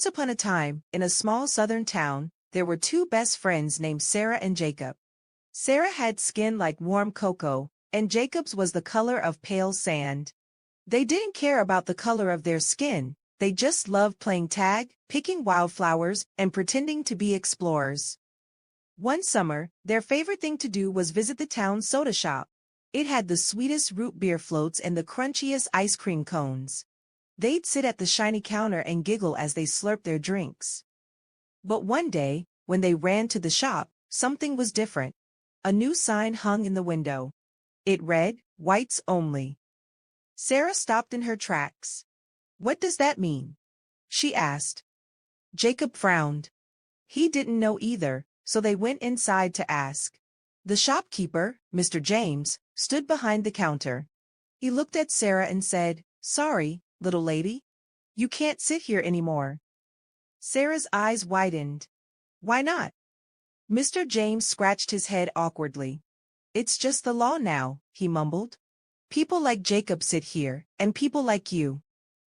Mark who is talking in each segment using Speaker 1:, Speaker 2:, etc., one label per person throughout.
Speaker 1: Once upon a time, in a small southern town, there were two best friends named Sarah and Jacob. Sarah had skin like warm cocoa, and Jacob's was the color of pale sand. They didn't care about the color of their skin, they just loved playing tag, picking wildflowers, and pretending to be explorers. One summer, their favorite thing to do was visit the town's soda shop. It had the sweetest root beer floats and the crunchiest ice cream cones. They'd sit at the shiny counter and giggle as they slurped their drinks. But one day, when they ran to the shop, something was different. A new sign hung in the window. It read, "Whites only." Sarah stopped in her tracks. "What does that mean?" she asked. Jacob frowned. He didn't know either, so they went inside to ask. The shopkeeper, Mr. James, stood behind the counter. He looked at Sarah and said, "Sorry, little lady. You can't sit here anymore." Sarah's eyes widened. "Why not?" Mr. James scratched his head awkwardly. "It's just the law now," he mumbled. "People like Jacob sit here, and people like you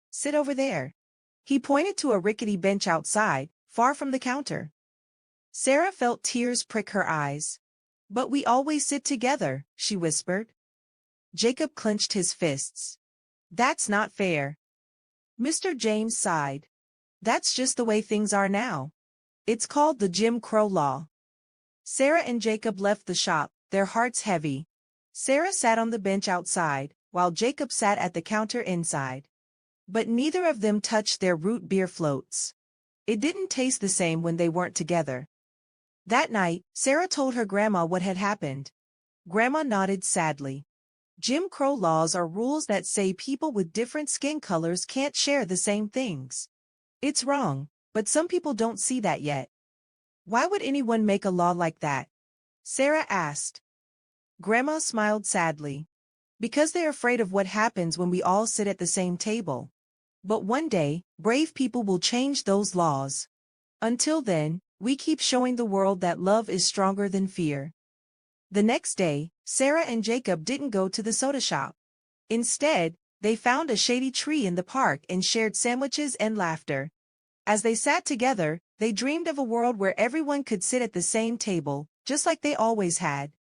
Speaker 1: sit over there." He pointed to a rickety bench outside, far from the counter. Sarah felt tears prick her eyes. "But we always sit together," she whispered. Jacob clenched his fists. "That's not fair." Mr. James sighed. "That's just the way things are now. It's called the Jim Crow law." Sarah and Jacob left the shop, their hearts heavy. Sarah sat on the bench outside, while Jacob sat at the counter inside. But neither of them touched their root beer floats. It didn't taste the same when they weren't together. That night, Sarah told her grandma what had happened. Grandma nodded sadly. Jim Crow laws are rules that say people with different skin colors can't share the same things. It's wrong, but some people don't see that yet. "Why would anyone make a law like that?" Sarah asked. Grandma smiled sadly. "Because they're afraid of what happens when we all sit at the same table. But one day, brave people will change those laws. Until then, we keep showing the world that love is stronger than fear." The next day, Sarah and Jacob didn't go to the soda shop. Instead, they found a shady tree in the park and shared sandwiches and laughter. As they sat together, they dreamed of a world where everyone could sit at the same table, just like they always had.